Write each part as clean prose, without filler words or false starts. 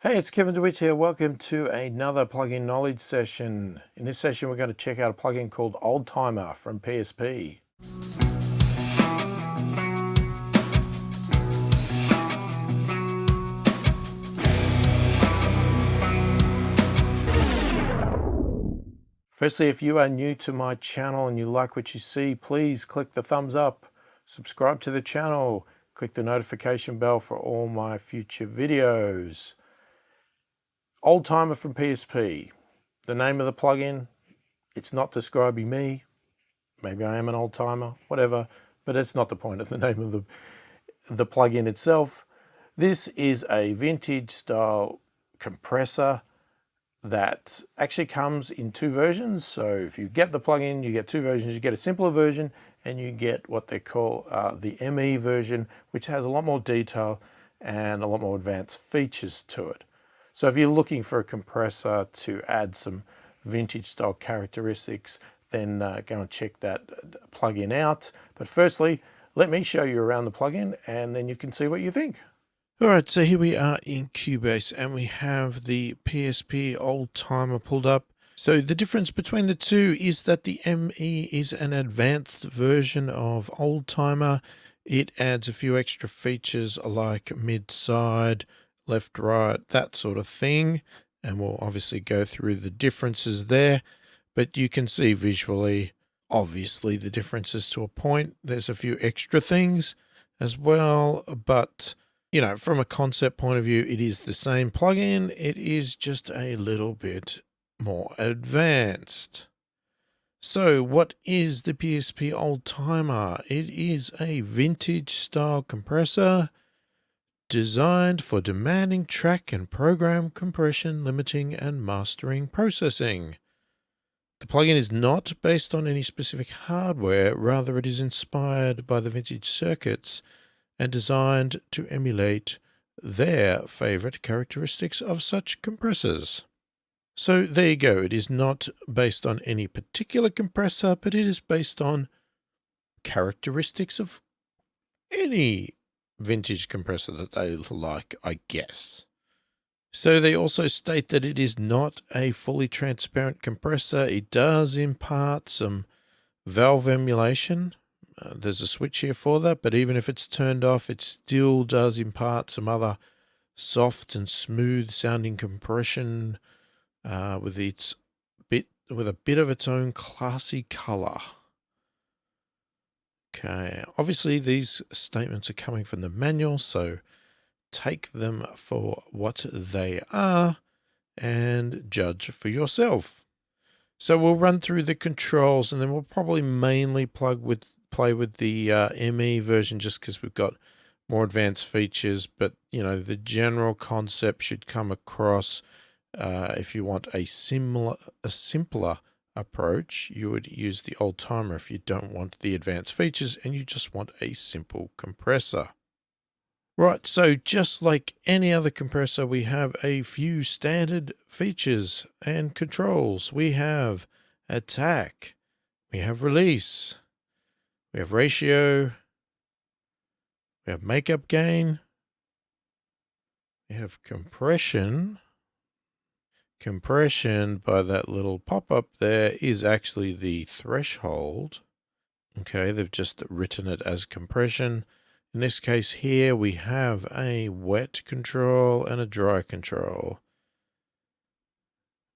Hey, it's Kevin DeWitt here. Welcome to another plugin knowledge session. In this session, we're going to check out a plugin called oldTimer from PSP. Firstly, if you are new to my channel and you like what you see, please click the thumbs up, subscribe to the channel, click the notification bell for all my future videos. oldTimer from PSP. The name of the plugin, it's not describing me. Maybe I am an old timer, whatever, but it's not the point of the name of the plugin itself. This is a vintage style compressor that actually comes in two versions. So if you get the plugin, you get two versions. You get a simpler version and you get what they call the ME version, which has a lot more detail and a lot more advanced features to it. So if you're looking for a compressor to add some vintage style characteristics, then go and check that plugin out. But firstly, let me show you around the plugin and then you can see what you think. All right, so here we are in Cubase and we have the PSP oldTimer pulled up. So the difference between the two is that the ME is an advanced version of oldTimer. It adds a few extra features like mid-side, left, right, that sort of thing. And we'll obviously go through the differences there, but you can see visually, obviously, the differences to a point. There's a few extra things as well, but you know, from a concept point of view, it is the same plugin. It is just a little bit more advanced. So what is the PSP oldTimer? It is a vintage style compressor designed for demanding track and program compression, limiting and mastering processing. The plugin is not based on any specific hardware, rather it is inspired by the vintage circuits and designed to emulate their favorite characteristics of such compressors. So there you go. It is not based on any particular compressor, but it is based on characteristics of any vintage compressor that they like, I guess. So they also state that it is not a fully transparent compressor. It does impart some valve emulation. There's a switch here for that, but even if it's turned off, it still does impart some other soft and smooth sounding compression with a bit of its own classy color. Okay, obviously these statements are coming from the manual, so take them for what they are and judge for yourself. So we'll run through the controls and then we'll probably mainly play with the ME version just because we've got more advanced features. But, you know, the general concept should come across. If you want a simpler approach, you would use the oldTimer if you don't want the advanced features and you just want a simple compressor. Right, so just like any other compressor, we have a few standard features and controls. We have attack, we have release, we have ratio, we have makeup gain, we have compression. Compression, by that little pop-up there, is actually the threshold. Okay, they've just written it as compression. In this case here, we have a wet control and a dry control.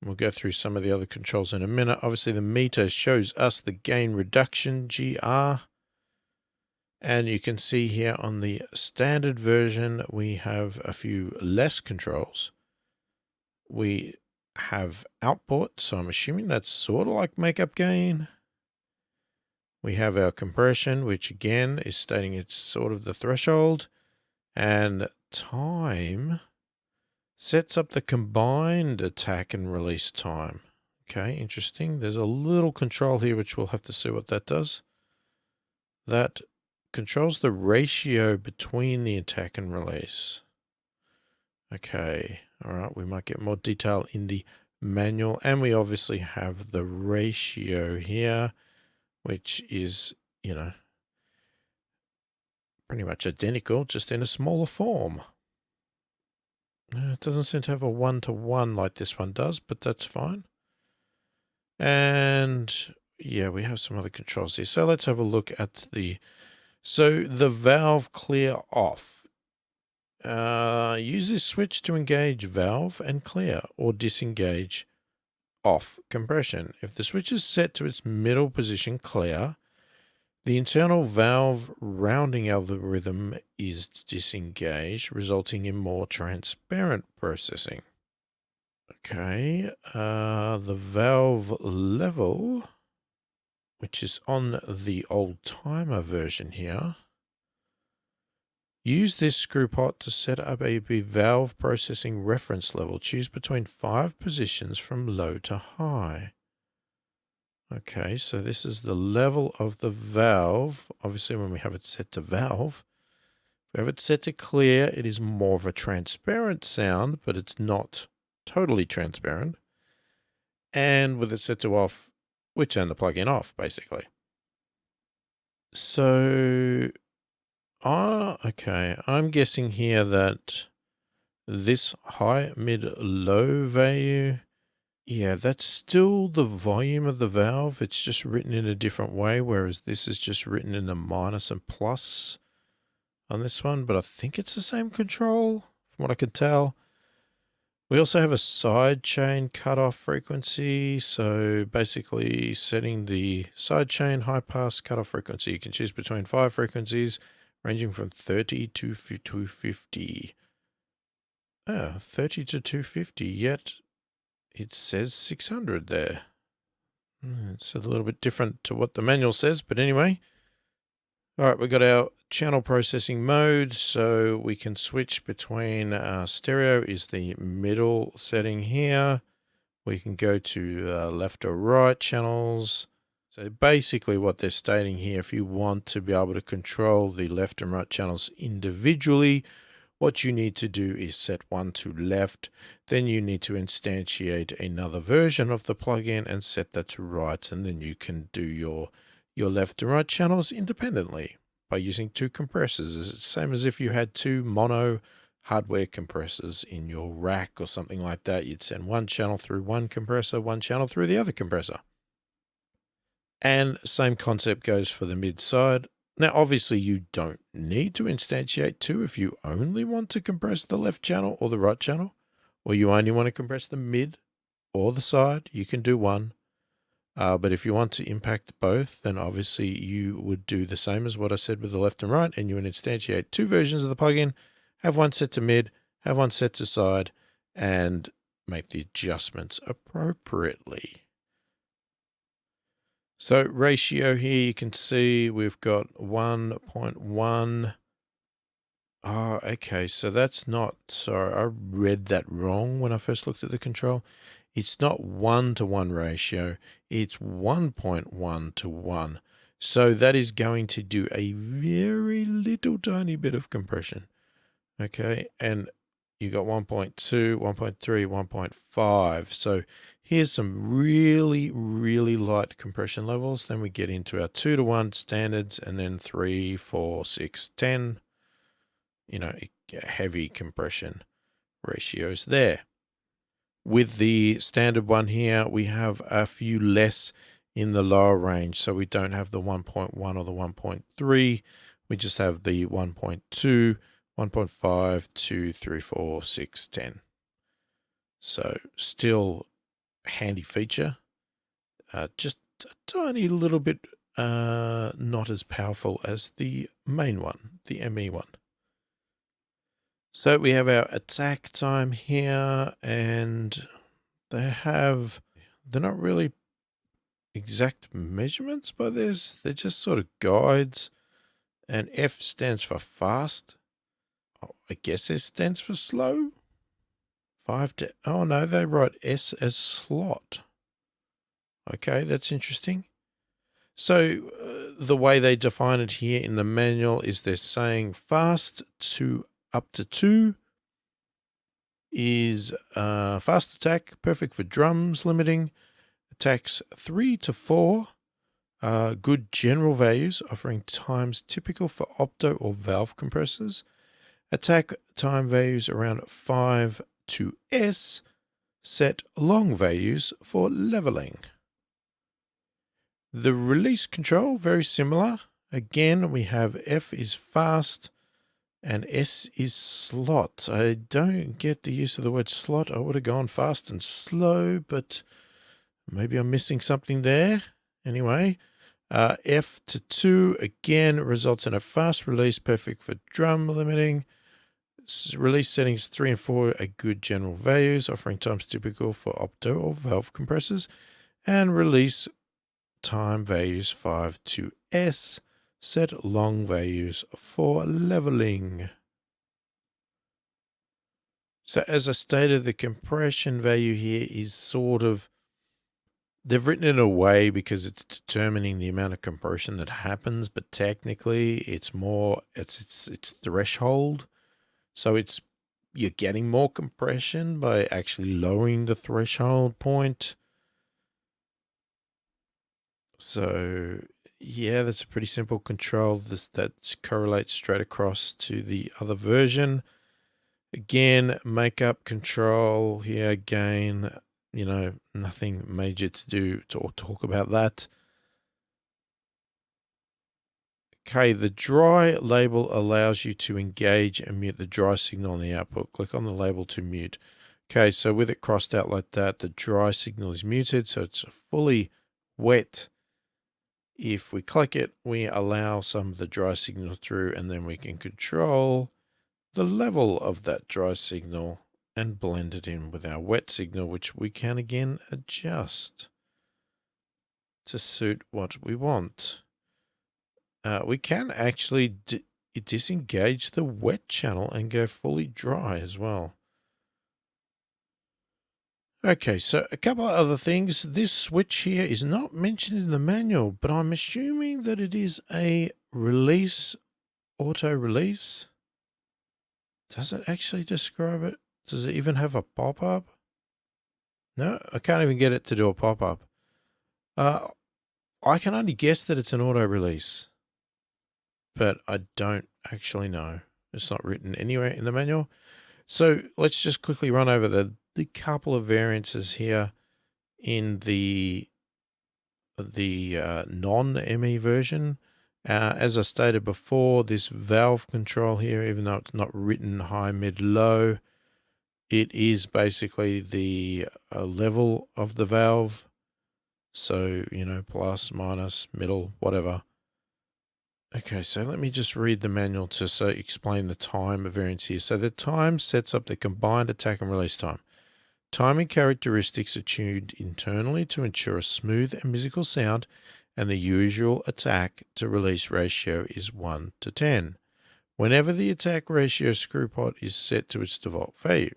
We'll go through some of the other controls in a minute. Obviously, the meter shows us the gain reduction, GR. And you can see here on the standard version, we have a few less controls. We have output, so I'm assuming that's sort of like makeup gain. We have our compression, which again is stating it's sort of the threshold, and time sets up the combined attack and release time. Okay, interesting. There's a little control here, which we'll have to see what that does. That controls the ratio between the attack and release. Okay, all right, we might get more detail in the manual, and we obviously have the ratio here, which is, you know, pretty much identical, just in a smaller form. It doesn't seem to have a one-to-one like this one does, but that's fine. And yeah, we have some other controls here. So let's have a look at the valve clear off. Use this switch to engage valve and clear or disengage off compression. If the switch is set to its middle position clear, the internal valve rounding algorithm is disengaged, resulting in more transparent processing. Okay, the valve level, which is on the oldTimer version here. Use this screw pot to set up a valve processing reference level. Choose between 5 positions from low to high. Okay, so this is the level of the valve. Obviously, when we have it set to valve, if we have it set to clear, it is more of a transparent sound, but it's not totally transparent. And with it set to off, we turn the plugin off, basically. So, okay, I'm guessing here that this high, mid, low value, yeah, that's still the volume of the valve. It's just written in a different way, whereas this is just written in a minus and plus on this one, but I think it's the same control from what I could tell. We also have a side chain cutoff frequency. So basically setting the side chain high pass cutoff frequency. You can choose between 5 frequencies ranging from 30 to 250. 30 to 250, yet it says 600 there. It's a little bit different to what the manual says, but anyway. All right, we've got our channel processing mode, so we can switch between stereo is the middle setting here. We can go to left or right channels. So basically what they're stating here, if you want to be able to control the left and right channels individually, what you need to do is set one to left, then you need to instantiate another version of the plugin and set that to right, and then you can do your left and right channels independently by using 2 compressors. It's the same as if you had 2 mono hardware compressors in your rack or something like that. You'd send one channel through one compressor, one channel through the other compressor. And same concept goes for the mid side. Now, obviously, you don't need to instantiate 2 if you only want to compress the left channel or the right channel, or you only want to compress the mid or the side, you can do 1. But if you want to impact both, then obviously you would do the same as what I said with the left and right, and you would instantiate 2 versions of the plugin, have one set to mid, have one set to side, and make the adjustments appropriately. So ratio here, you can see we've got 1.1. Oh, okay, so that's not, sorry, I read that wrong when I first looked at the control. It's not 1-to-1 ratio, it's 1.1 to 1. So that is going to do a very little tiny bit of compression. Okay, and you got 1.2, 1.3, 1.5. So here's some really, really light compression levels. Then we get into our 2-to-1 standards, and then 3, 4, 6, 10. You know, heavy compression ratios there. With the standard one here, we have a few less in the lower range. So we don't have the 1.1 or the 1.3. We just have the 1.2, 1.5, 2, 3, 4, 6, 10. So still a handy feature. Just a tiny little bit not as powerful as the main one, the ME one. So we have our attack time here, and they're not really exact measurements by this. They're just sort of guides. And F stands for fast. Oh, I guess S stands for slow. 5 to, oh no, they write S as slot. Okay, that's interesting. So the way they define it here in the manual is they're saying fast to up to 2 is fast attack, perfect for drums limiting. Attacks 3 to 4, good general values, offering times typical for opto or valve compressors. Attack time values around 5 to S. Set long values for leveling. The release control, very similar. Again, we have F is fast and S is slot. I don't get the use of the word slot. I would have gone fast and slow, but maybe I'm missing something there. Anyway, F to 2 again results in a fast release, perfect for drum limiting. Release settings 3 and 4 are good general values, offering times typical for opto or valve compressors, and release time values 5 to S. Set long values for leveling. So as I stated, the compression value here is sort of, they've written it in a way because it's determining the amount of compression that happens, but technically it's more, it's threshold. So you're getting more compression by actually lowering the threshold point. So yeah, that's a pretty simple control. That correlates straight across to the other version. Again, makeup control here again, nothing major to do or talk about that. Okay, the dry label allows you to engage and mute the dry signal on the output. Click on the label to mute. Okay, so with it crossed out like that, the dry signal is muted, so it's fully wet. If we click it, we allow some of the dry signal through, and then we can control the level of that dry signal and blend it in with our wet signal, which we can again adjust to suit what we want. We can actually disengage the wet channel and go fully dry as well. Okay, so a couple of other things. This switch here is not mentioned in the manual, but I'm assuming that it is a release, auto release. Does it actually describe it? Does it even have a pop-up? No, I can't even get it to do a pop-up. I can only guess that it's an auto release, but I don't actually know. It's not written anywhere in the manual. So let's just quickly run over the couple of variances here in the non-ME version. As I stated before, this valve control here, even though it's not written high, mid, low, it is basically the level of the valve. So, plus, minus, middle, whatever. Okay, so let me just read the manual to explain the time variance here. So the time sets up the combined attack and release time. Timing characteristics are tuned internally to ensure a smooth and musical sound, and the usual attack to release ratio is 1 to 10, whenever the attack ratio screw pot is set to its default value.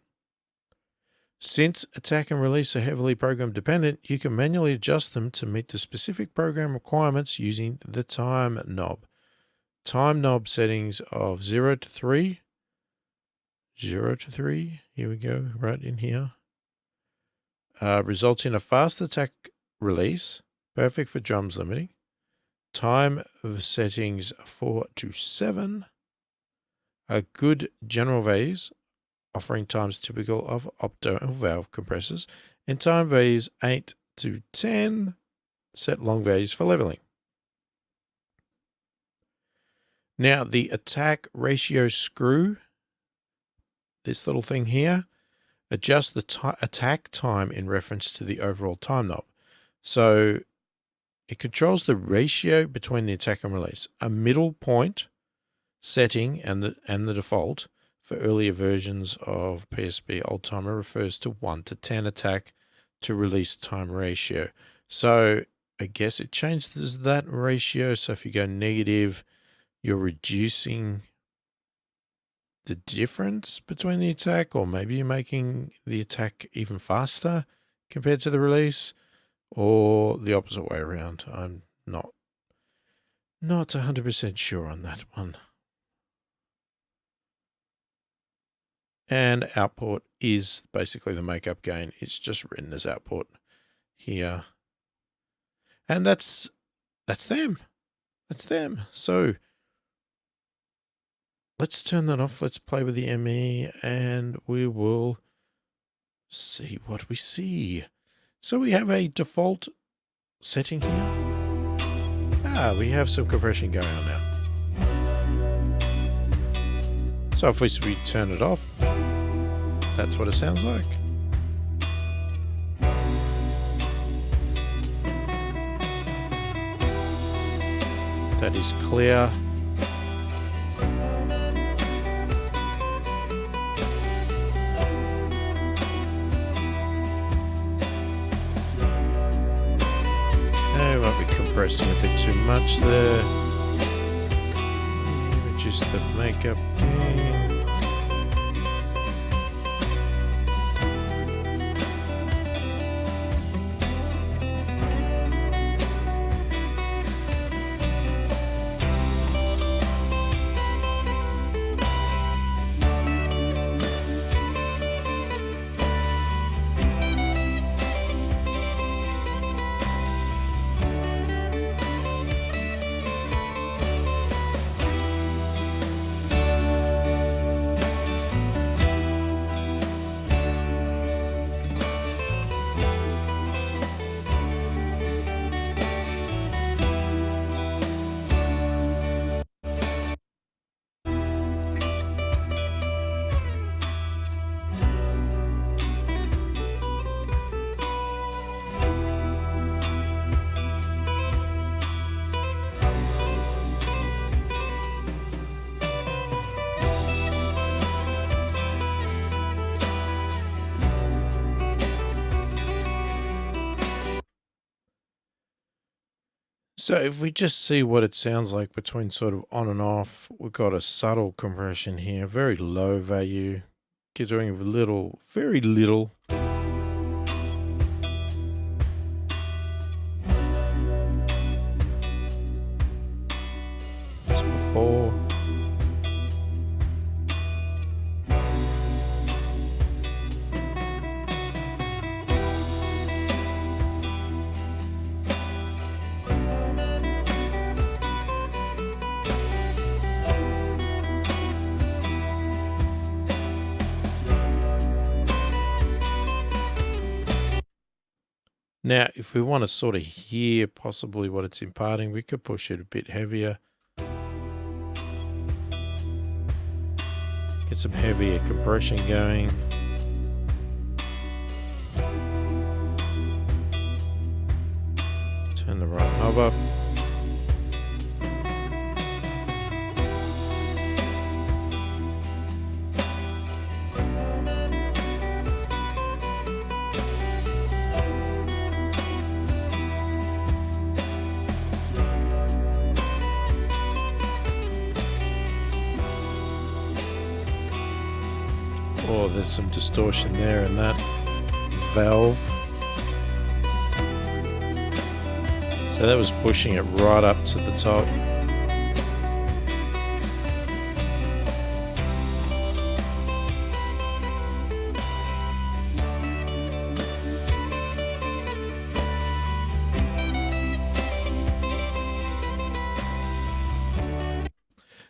Since attack and release are heavily program dependent, you can manually adjust them to meet the specific program requirements using the time knob. Time knob settings of 0 to 3. 0 to 3. Here we go, right in here. Results in a fast attack release, perfect for drums limiting. Time of settings 4 to 7. A good general values, offering times typical of opto and valve compressors. And time values 8 to 10. Set long values for leveling. Now the attack ratio screw, this little thing here, adjust the attack time in reference to the overall time knob. So it controls the ratio between the attack and release. A middle point setting and the default for earlier versions of PSP oldTimer refers to 1 to 10 attack to release time ratio. So I guess it changes that ratio. So if you go negative, you're reducing the difference between the attack, or maybe you're making the attack even faster compared to the release, or the opposite way around. I'm not 100% sure on that one. And output is basically the makeup gain. It's just written as output here. And that's them. That's them. So let's turn that off. Let's play with the ME and we will see what we see. So we have a default setting here. We have some compression going on now. So if we turn it off, that's what it sounds like. That is clear. Okay, might be compressing a bit too much there. Reduce the makeup gain. So if we just see what it sounds like between sort of on and off, we've got a subtle compression here, very low value, doing a little, very little. As before. Now, if we want to sort of hear possibly what it's imparting, we could push it a bit heavier. Get some heavier compression going. Turn the right knob up. Oh, there's some distortion there in that valve. So that was pushing it right up to the top.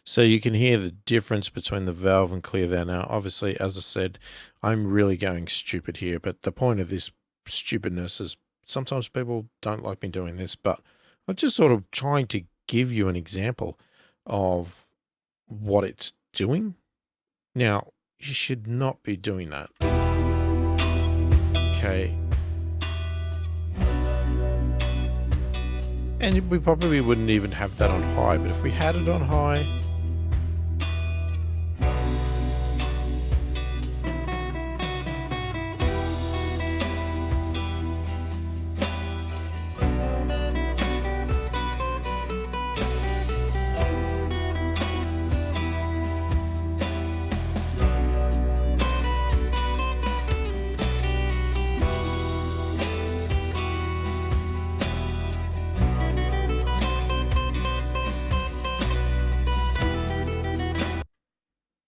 So you can hear the difference between the valve and clear there. Now, obviously, as I said, I'm really going stupid here, but the point of this stupidness is sometimes people don't like me doing this, but I'm just sort of trying to give you an example of what it's doing. Now, you should not be doing that. Okay. And we probably wouldn't even have that on high, but if we had it on high,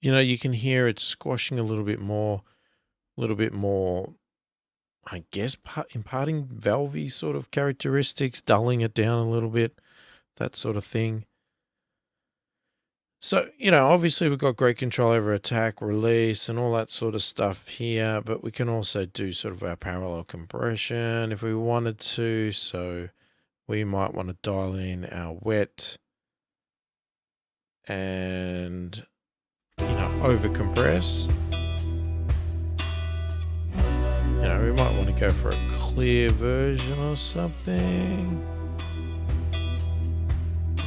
you know, you can hear it squashing a little bit more, I guess, imparting valvey sort of characteristics, dulling it down a little bit, that sort of thing. So, obviously we've got great control over attack, release, and all that sort of stuff here, but we can also do sort of our parallel compression if we wanted to. So we might want to dial in our wet and, over compress. We might want to go for a clear version or something.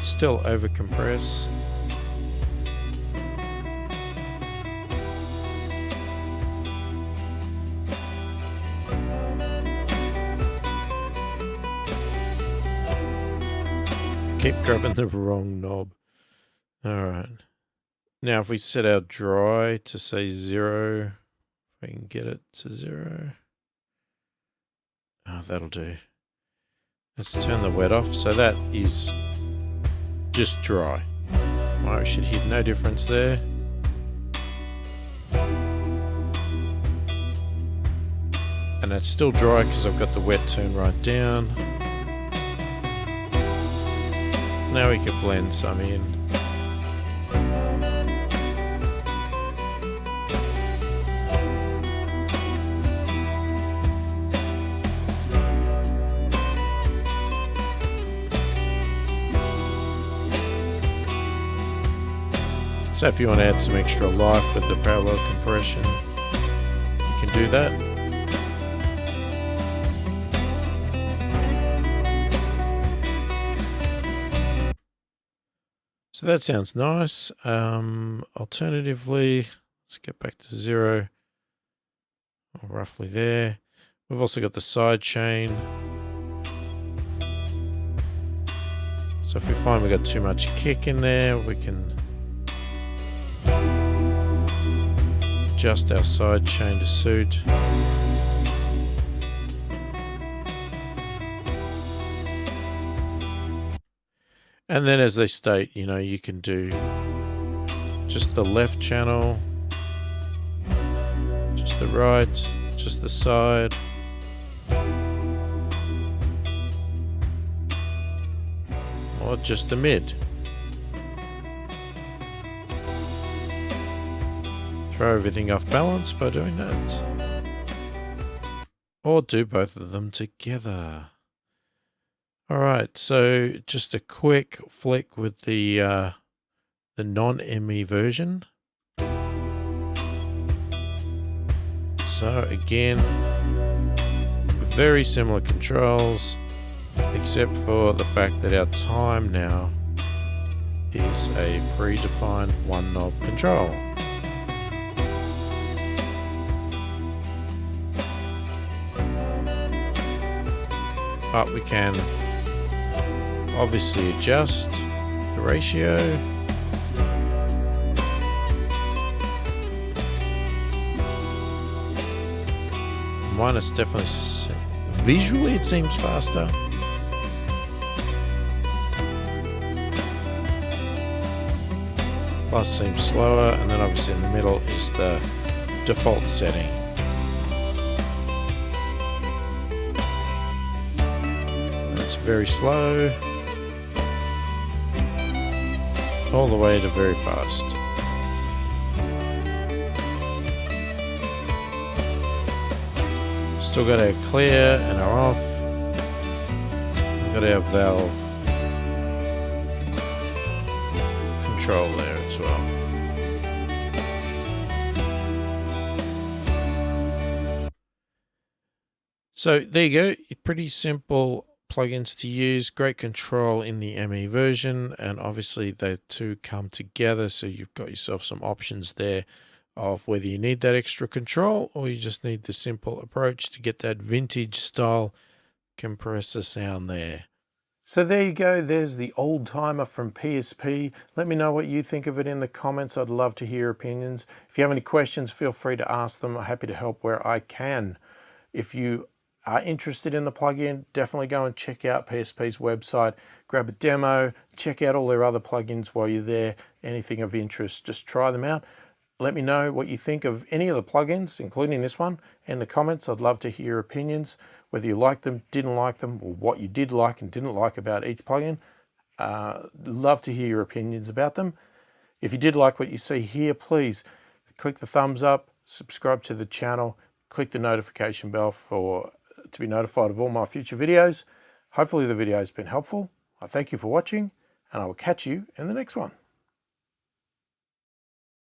Still over compress. Keep grabbing the wrong knob. All right. Now, if we set our dry to say 0, if we can get it to 0. Oh, that'll do. Let's turn the wet off. So that is just dry. Well, we should hit no difference there. And it's still dry because I've got the wet turned right down. Now we can blend some in. So if you want to add some extra life with the parallel compression, you can do that. So that sounds nice. Alternatively, let's get back to 0, or roughly there. We've also got the side chain. So if we find we've got too much kick in there, we can adjust our side chain to suit. And then as they state, you can do just the left channel, just the right, just the side. Or just the mid. Throw everything off balance by doing that. Or do both of them together. Alright, so just a quick flick with the non-ME version. So again, very similar controls, except for the fact that our time now is a predefined one knob control. But we can obviously adjust the ratio. Minus definitely, visually it seems faster. Plus seems slower, and then obviously in the middle is the default setting. That's very slow, all the way to very fast. Still got our clear and our off. We've got our valve control there as well. So there you go, pretty simple plugins to use, great control in the ME version, and obviously the two come together, so you've got yourself some options there of whether you need that extra control or you just need the simple approach to get that vintage style compressor sound there. So there you go, there's the oldTimer from PSP. Let me know what you think of it in the comments. I'd love to hear your opinions. If you have any questions, feel free to ask them. I'm happy to help where I can. If you are interested in the plugin, definitely go and check out PSP's website, grab a demo, check out all their other plugins while you're there. Anything of interest, just try them out. Let me know what you think of any of the plugins, including this one, in the comments. I'd love to hear your opinions, whether you liked them, didn't like them, or what you did like and didn't like about each plugin. Love to hear your opinions about them. If you did like what you see here, please click the thumbs up, subscribe to the channel, click the notification bell to be notified of all my future videos. Hopefully the video has been helpful. I thank you for watching, and I will catch you in the next one.